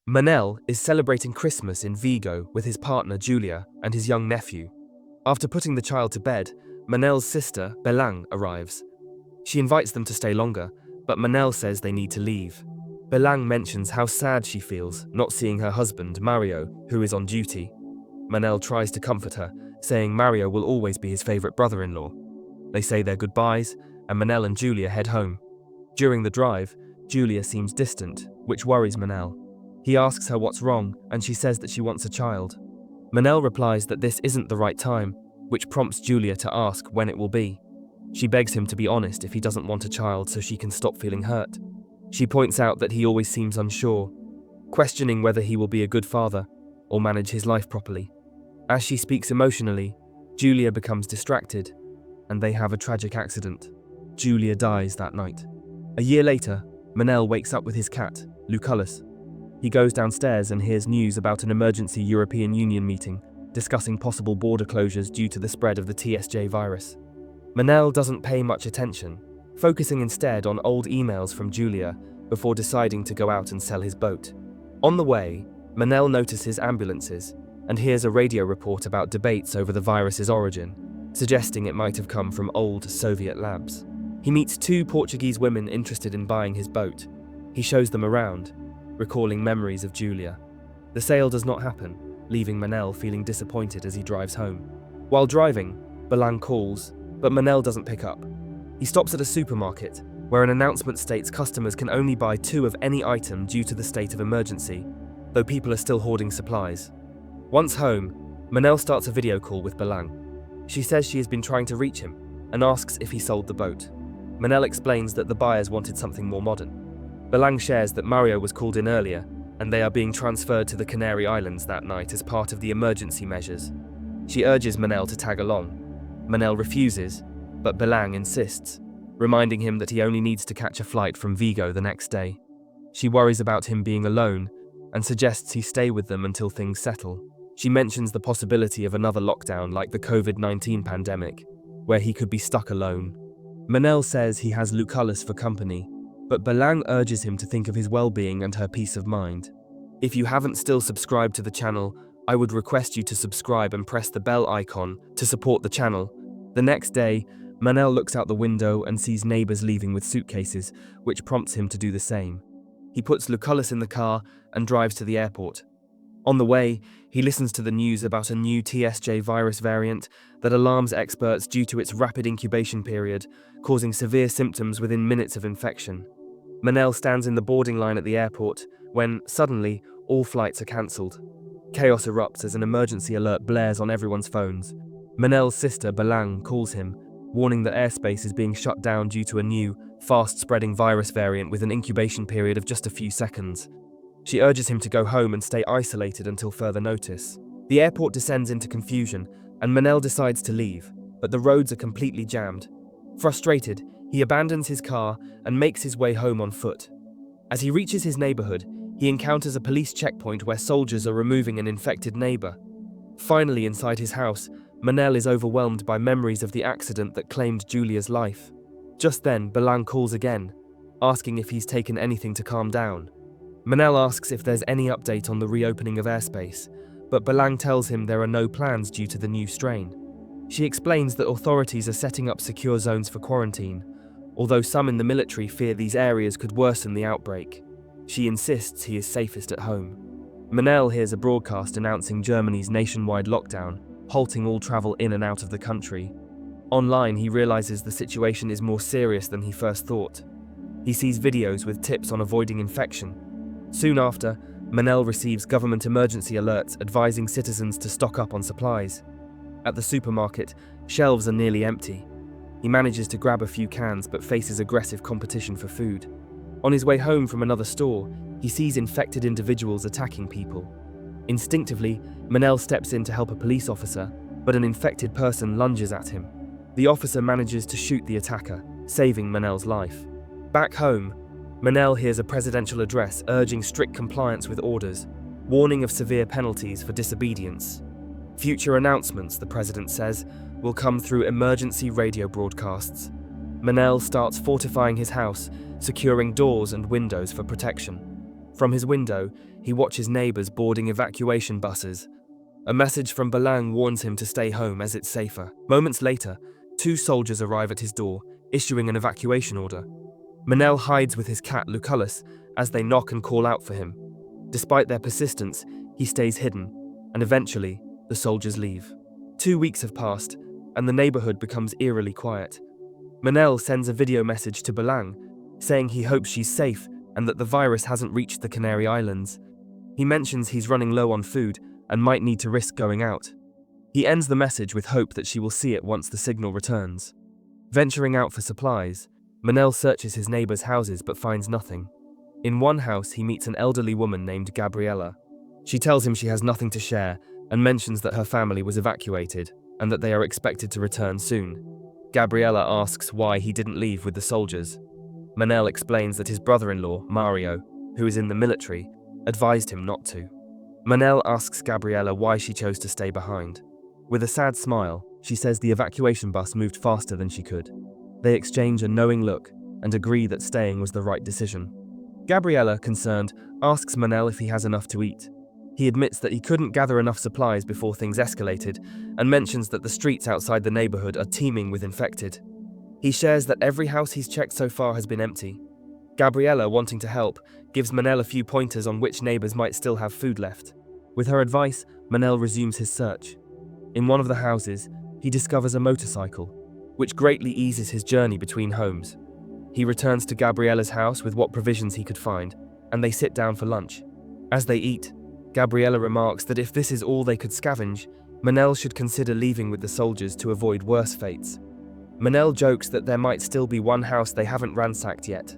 Manel is celebrating Christmas in Vigo with his partner Julia and his young nephew. After putting the child to bed, Manel's sister, Belang, arrives. She invites them to stay longer, but Manel says they need to leave. Belang mentions how sad she feels not seeing her husband, Mario, who is on duty. Manel tries to comfort her, saying Mario will always be his favorite brother-in-law. They say their goodbyes, and Manel and Julia head home. During the drive, Julia seems distant, which worries Manel. He asks her what's wrong, and she says that she wants a child. Manel replies that this isn't the right time, which prompts Julia to ask when it will be. She begs him to be honest if he doesn't want a child so she can stop feeling hurt. She points out that he always seems unsure, questioning whether he will be a good father or manage his life properly. As she speaks emotionally, Julia becomes distracted, and they have a tragic accident. Julia dies that night. A year later, Manel wakes up with his cat, Lucullus. He goes downstairs and hears news about an emergency European Union meeting discussing possible border closures due to the spread of the TSJ virus. Manel doesn't pay much attention, focusing instead on old emails from Julia before deciding to go out and sell his boat. On the way, Manel notices ambulances and hears a radio report about debates over the virus's origin, suggesting it might have come from old Soviet labs. He meets two Portuguese women interested in buying his boat. He shows them around, recalling memories of Julia. The sale does not happen, leaving Manel feeling disappointed as he drives home. While driving, Belang calls, but Manel doesn't pick up. He stops at a supermarket, where an announcement states customers can only buy 2 of any item due to the state of emergency, though people are still hoarding supplies. Once home, Manel starts a video call with Belang. She says she has been trying to reach him and asks if he sold the boat. Manel explains that the buyers wanted something more modern. Belang shares that Mario was called in earlier, and they are being transferred to the Canary Islands that night as part of the emergency measures. She urges Manel to tag along. Manel refuses, but Belang insists, reminding him that he only needs to catch a flight from Vigo the next day. She worries about him being alone and suggests he stay with them until things settle. She mentions the possibility of another lockdown like the COVID-19 pandemic, where he could be stuck alone. Manel says he has Lucullus for company, but Belang urges him to think of his well-being and her peace of mind. If you haven't still subscribed to the channel, I would request you to subscribe and press the bell icon to support the channel. The next day, Manel looks out the window and sees neighbors leaving with suitcases, which prompts him to do the same. He puts Lucullus in the car and drives to the airport. On the way, he listens to the news about a new TSJ virus variant that alarms experts due to its rapid incubation period, causing severe symptoms within minutes of infection. Manel stands in the boarding line at the airport when, suddenly, all flights are cancelled. Chaos erupts as an emergency alert blares on everyone's phones. Manel's sister, Belang, calls him, warning that airspace is being shut down due to a new, fast-spreading virus variant with an incubation period of just a few seconds. She urges him to go home and stay isolated until further notice. The airport descends into confusion, and Manel decides to leave, but the roads are completely jammed. Frustrated, he abandons his car and makes his way home on foot. As he reaches his neighborhood, he encounters a police checkpoint where soldiers are removing an infected neighbor. Finally, inside his house, Manel is overwhelmed by memories of the accident that claimed Julia's life. Just then, Belang calls again, asking if he's taken anything to calm down. Manel asks if there's any update on the reopening of airspace, but Belang tells him there are no plans due to the new strain. She explains that authorities are setting up secure zones for quarantine, although some in the military fear these areas could worsen the outbreak. She insists he is safest at home. Manel hears a broadcast announcing Germany's nationwide lockdown, halting all travel in and out of the country. Online, he realizes the situation is more serious than he first thought. He sees videos with tips on avoiding infection. Soon after, Manel receives government emergency alerts advising citizens to stock up on supplies. At the supermarket, shelves are nearly empty. He manages to grab a few cans but faces aggressive competition for food. On his way home from another store, he sees infected individuals attacking people. Instinctively, Manel steps in to help a police officer, but an infected person lunges at him. The officer manages to shoot the attacker, saving Manel's life. Back home, Manel hears a presidential address urging strict compliance with orders, warning of severe penalties for disobedience. Future announcements, the president says, will come through emergency radio broadcasts. Manel starts fortifying his house, securing doors and windows for protection. From his window, he watches neighbors boarding evacuation buses. A message from Belang warns him to stay home as it's safer. Moments later, 2 soldiers arrive at his door, issuing an evacuation order. Manel hides with his cat Lucullus as they knock and call out for him. Despite their persistence, he stays hidden, and eventually, the soldiers leave. 2 weeks have passed, and the neighborhood becomes eerily quiet. Manel sends a video message to Belang, saying he hopes she's safe and that the virus hasn't reached the Canary Islands. He mentions he's running low on food and might need to risk going out. He ends the message with hope that she will see it once the signal returns. Venturing out for supplies, Manel searches his neighbors' houses but finds nothing. In one house, he meets an elderly woman named Gabriella. She tells him she has nothing to share and mentions that her family was evacuated and that they are expected to return soon. Gabriella asks why he didn't leave with the soldiers. Manel explains that his brother-in-law, Mario, who is in the military, advised him not to. Manel asks Gabriella why she chose to stay behind. With a sad smile, she says the evacuation bus moved faster than she could. They exchange a knowing look and agree that staying was the right decision. Gabriella, concerned, asks Manel if he has enough to eat. He admits that he couldn't gather enough supplies before things escalated and mentions that the streets outside the neighborhood are teeming with infected. He shares that every house he's checked so far has been empty. Gabriella, wanting to help, gives Manel a few pointers on which neighbors might still have food left. With her advice, Manel resumes his search. In one of the houses, he discovers a motorcycle, which greatly eases his journey between homes. He returns to Gabriella's house with what provisions he could find, and they sit down for lunch. As they eat, Gabriella remarks that if this is all they could scavenge, Manel should consider leaving with the soldiers to avoid worse fates. Manel jokes that there might still be one house they haven't ransacked yet.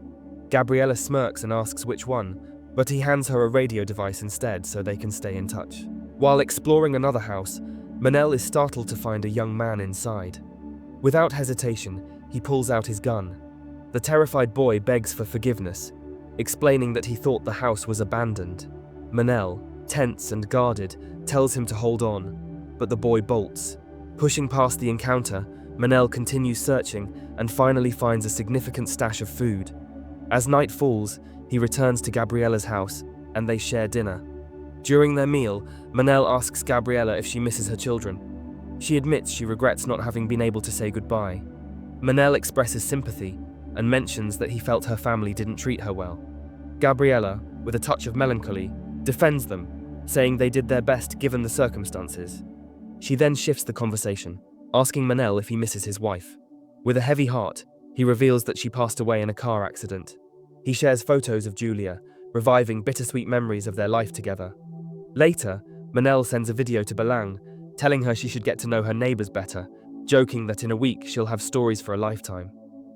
Gabriella smirks and asks which one, but he hands her a radio device instead so they can stay in touch. While exploring another house, Manel is startled to find a young man inside. Without hesitation, he pulls out his gun. The terrified boy begs for forgiveness, explaining that he thought the house was abandoned. Manel, tense and guarded, tells him to hold on, but the boy bolts. Pushing past the encounter, Manel continues searching and finally finds a significant stash of food. As night falls, he returns to Gabriella's house and they share dinner. During their meal, Manel asks Gabriella if she misses her children. She admits she regrets not having been able to say goodbye. Manel expresses sympathy and mentions that he felt her family didn't treat her well. Gabriella, with a touch of melancholy, defends them, saying they did their best given the circumstances. She then shifts the conversation, asking Manel if he misses his wife. With a heavy heart, he reveals that she passed away in a car accident. He shares photos of Julia, reviving bittersweet memories of their life together. Later, Manel sends a video to Belang, telling her she should get to know her neighbors better, joking that in a week she'll have stories for a lifetime.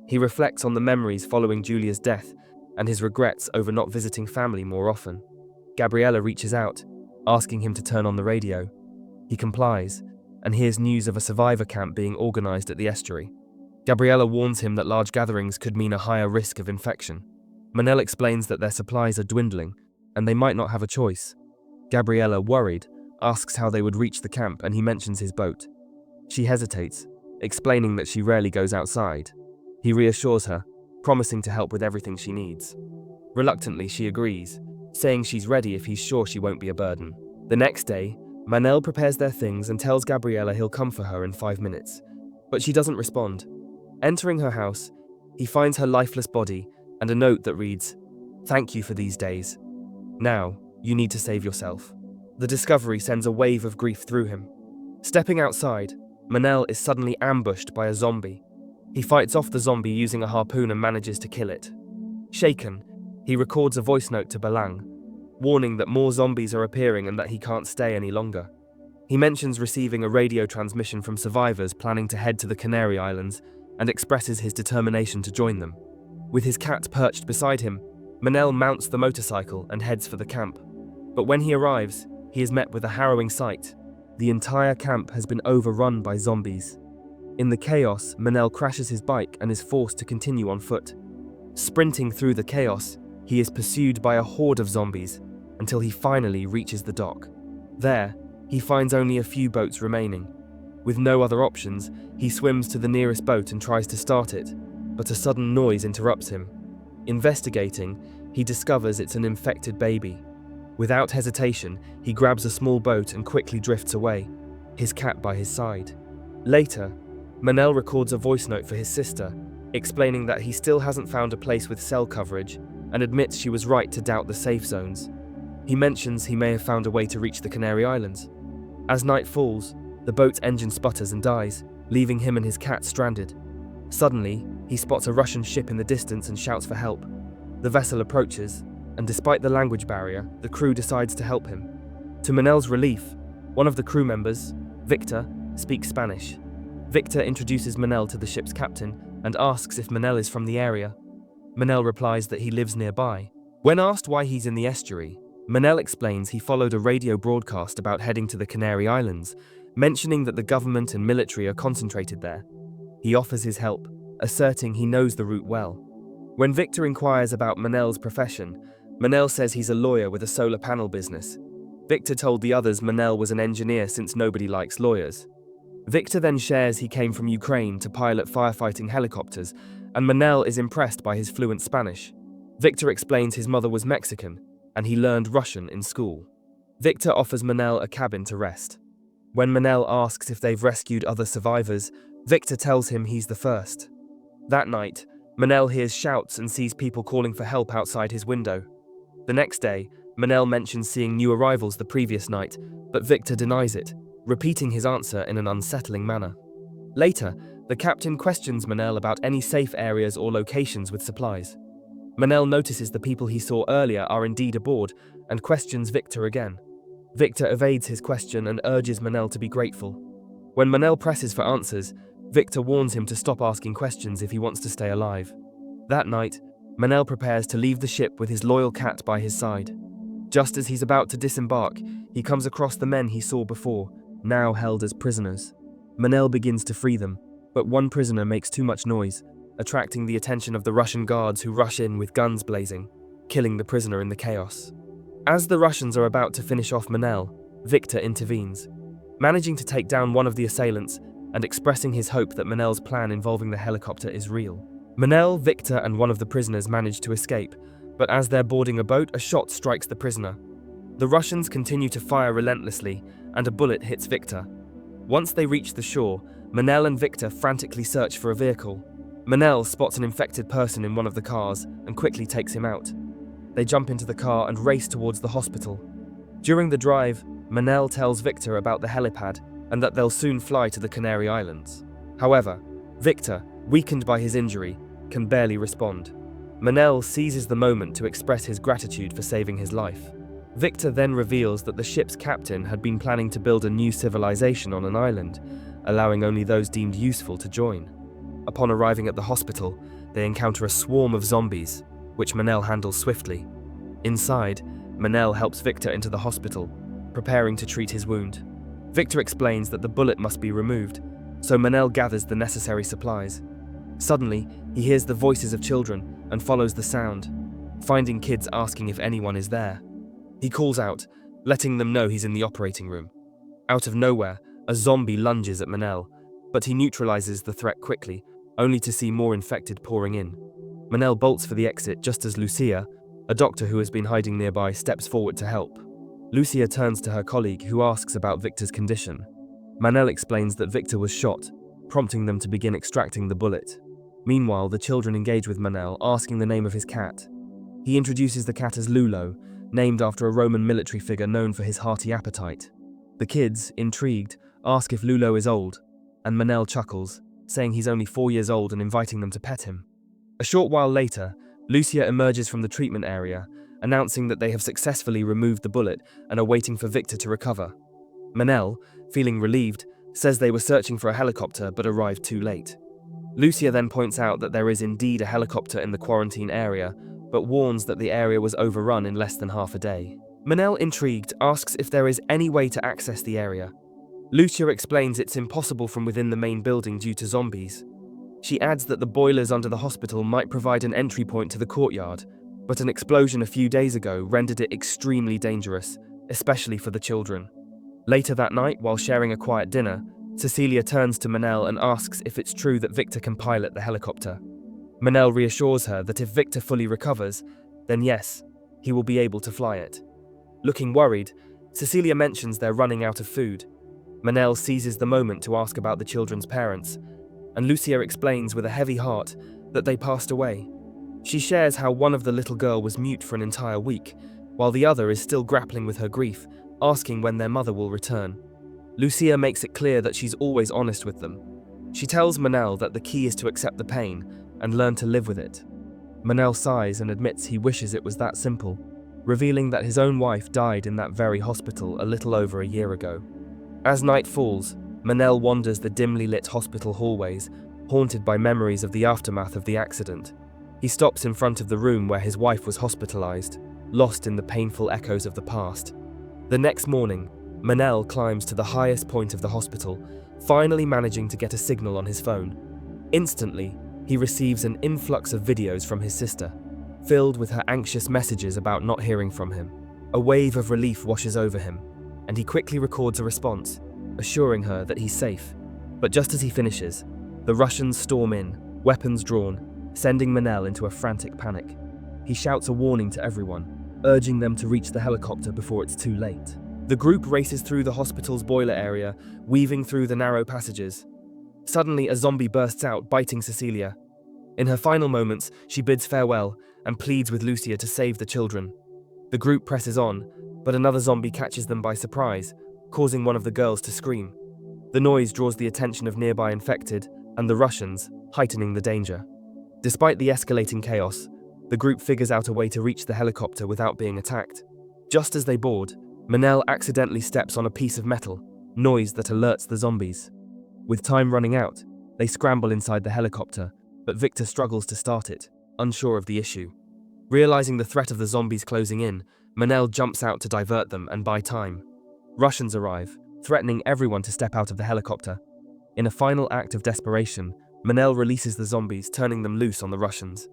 He reflects on the memories following Julia's death and his regrets over not visiting family more often. Gabriella reaches out, asking him to turn on the radio. He complies, and hears news of a survivor camp being organized at the estuary. Gabriella warns him that large gatherings could mean a higher risk of infection. Manel explains that their supplies are dwindling, and they might not have a choice. Gabriella, worried, asks how they would reach the camp, and he mentions his boat. She hesitates, explaining that she rarely goes outside. He reassures her, promising to help with everything she needs. Reluctantly, she agrees, saying she's ready if he's sure she won't be a burden. The next day, Manel prepares their things and tells Gabriella he'll come for her in 5 minutes, but she doesn't respond. Entering her house, he finds her lifeless body and a note that reads, "Thank you for these days. Now, you need to save yourself." The discovery sends a wave of grief through him. Stepping outside, Manel is suddenly ambushed by a zombie. He fights off the zombie using a harpoon and manages to kill it. Shaken, he records a voice note to Belang, warning that more zombies are appearing and that he can't stay any longer. He mentions receiving a radio transmission from survivors planning to head to the Canary Islands and expresses his determination to join them. With his cat perched beside him, Manel mounts the motorcycle and heads for the camp. But when he arrives, he is met with a harrowing sight. The entire camp has been overrun by zombies. In the chaos, Manel crashes his bike and is forced to continue on foot. Sprinting through the chaos, he is pursued by a horde of zombies until he finally reaches the dock. There, he finds only a few boats remaining. With no other options, he swims to the nearest boat and tries to start it, but a sudden noise interrupts him. Investigating, He discovers it's an infected baby. Without hesitation, he grabs a small boat and quickly drifts away, his cat by his side. Later, Manel records a voice note for his sister, explaining that he still hasn't found a place with cell coverage and admits she was right to doubt the safe zones. He mentions he may have found a way to reach the Canary Islands. As night falls, the boat's engine sputters and dies, leaving him and his cat stranded. Suddenly, he spots a Russian ship in the distance and shouts for help. The vessel approaches, and despite the language barrier, the crew decides to help him. To Manel's relief, one of the crew members, Victor, speaks Spanish. Victor introduces Manel to the ship's captain and asks if Manel is from the area. Manel replies that he lives nearby. When asked why he's in the estuary, Manel explains he followed a radio broadcast about heading to the Canary Islands, mentioning that the government and military are concentrated there. He offers his help, asserting he knows the route well. When Victor inquires about Manel's profession, Manel says he's a lawyer with a solar panel business. Victor told the others Manel was an engineer since nobody likes lawyers. Victor then shares he came from Ukraine to pilot firefighting helicopters, and Manel is impressed by his fluent Spanish. Victor explains his mother was Mexican, and he learned Russian in school. Victor offers Manel a cabin to rest. When Manel asks if they've rescued other survivors, Victor tells him he's the first. That night, Manel hears shouts and sees people calling for help outside his window. The next day, Manel mentions seeing new arrivals the previous night, but Victor denies it, repeating his answer in an unsettling manner. Later, the captain questions Manel about any safe areas or locations with supplies. Manel notices the people he saw earlier are indeed aboard and questions Victor again. Victor evades his question and urges Manel to be grateful. When Manel presses for answers, Victor warns him to stop asking questions if he wants to stay alive. That night, Manel prepares to leave the ship with his loyal cat by his side. Just as he's about to disembark, he comes across the men he saw before, now held as prisoners. Manel begins to free them, but one prisoner makes too much noise, attracting the attention of the Russian guards who rush in with guns blazing, killing the prisoner in the chaos. As the Russians are about to finish off Manel, Victor intervenes, managing to take down one of the assailants and expressing his hope that Manel's plan involving the helicopter is real. Manel, Victor, and one of the prisoners manage to escape, but as they're boarding a boat, a shot strikes the prisoner. The Russians continue to fire relentlessly, and a bullet hits Victor. Once they reach the shore, Manel and Victor frantically search for a vehicle. Manel spots an infected person in one of the cars and quickly takes him out. They jump into the car and race towards the hospital. During the drive, Manel tells Victor about the helipad and that they'll soon fly to the Canary Islands. However, Victor, weakened by his injury, can barely respond. Manel seizes the moment to express his gratitude for saving his life. Victor then reveals that the ship's captain had been planning to build a new civilization on an island, allowing only those deemed useful to join. Upon arriving at the hospital, they encounter a swarm of zombies, which Manel handles swiftly. Inside, Manel helps Victor into the hospital, preparing to treat his wound. Victor explains that the bullet must be removed, so Manel gathers the necessary supplies. Suddenly, he hears the voices of children and follows the sound, finding kids asking if anyone is there. He calls out, letting them know he's in the operating room. Out of nowhere, a zombie lunges at Manel, but he neutralizes the threat quickly, only to see more infected pouring in. Manel bolts for the exit just as Lucia, a doctor who has been hiding nearby, steps forward to help. Lucia turns to her colleague, who asks about Victor's condition. Manel explains that Victor was shot, prompting them to begin extracting the bullet. Meanwhile, the children engage with Manel, asking the name of his cat. He introduces the cat as Lulo, named after a Roman military figure known for his hearty appetite. The kids, intrigued, ask if Lulo is old, and Manel chuckles, saying he's only 4 years old and inviting them to pet him. A short while later, Lucia emerges from the treatment area, announcing that they have successfully removed the bullet and are waiting for Victor to recover. Manel, feeling relieved, says they were searching for a helicopter but arrived too late. Lucia then points out that there is indeed a helicopter in the quarantine area, but warns that the area was overrun in less than half a day. Manel, intrigued, asks if there is any way to access the area. Lucia explains it's impossible from within the main building due to zombies. She adds that the boilers under the hospital might provide an entry point to the courtyard, but an explosion a few days ago rendered it extremely dangerous, especially for the children. Later that night, while sharing a quiet dinner, Cecilia turns to Manel and asks if it's true that Victor can pilot the helicopter. Manel reassures her that if Victor fully recovers, then yes, he will be able to fly it. Looking worried, Cecilia mentions they're running out of food. Manel seizes the moment to ask about the children's parents, and Lucia explains with a heavy heart that they passed away. She shares how one of the little girl was mute for an entire week, while the other is still grappling with her grief, asking when their mother will return. Lucia makes it clear that she's always honest with them. She tells Manel that the key is to accept the pain and learn to live with it. Manel sighs and admits he wishes it was that simple, revealing that his own wife died in that very hospital a little over a year ago. As night falls, Manel wanders the dimly lit hospital hallways, haunted by memories of the aftermath of the accident. He stops in front of the room where his wife was hospitalized, lost in the painful echoes of the past. The next morning, Manel climbs to the highest point of the hospital, finally managing to get a signal on his phone. Instantly, he receives an influx of videos from his sister, filled with her anxious messages about not hearing from him. A wave of relief washes over him, and he quickly records a response, assuring her that he's safe. But just as he finishes, the Russians storm in, weapons drawn, sending Manel into a frantic panic. He shouts a warning to everyone, urging them to reach the helicopter before it's too late. The group races through the hospital's boiler area, weaving through the narrow passages. Suddenly, a zombie bursts out, biting Cecilia. In her final moments, she bids farewell and pleads with Lucia to save the children. The group presses on, but another zombie catches them by surprise, causing one of the girls to scream. The noise draws the attention of nearby infected and the Russians, heightening the danger. Despite the escalating chaos, the group figures out a way to reach the helicopter without being attacked. Just as they board, Manel accidentally steps on a piece of metal, noise that alerts the zombies. With time running out, they scramble inside the helicopter, but Victor struggles to start it, unsure of the issue. Realizing the threat of the zombies closing in, Manel jumps out to divert them and buy time. Russians arrive, threatening everyone to step out of the helicopter. In a final act of desperation, Manel releases the zombies, turning them loose on the Russians.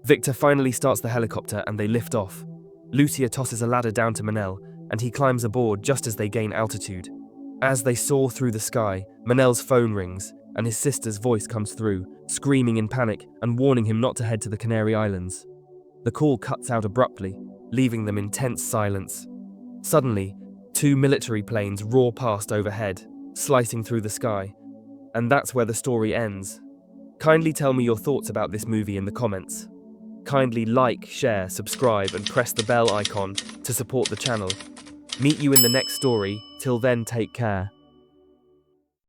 Victor finally starts the helicopter and they lift off. Lucia tosses a ladder down to Manel, and he climbs aboard just as they gain altitude. As they soar through the sky, Manel's phone rings, and his sister's voice comes through, screaming in panic and warning him not to head to the Canary Islands. The call cuts out abruptly, leaving them in tense silence. Suddenly, two military planes roar past overhead, slicing through the sky. And that's where the story ends. Kindly tell me your thoughts about this movie in the comments. Kindly like, share, subscribe, and press the bell icon to support the channel. Meet you in the next story. Till then, take care.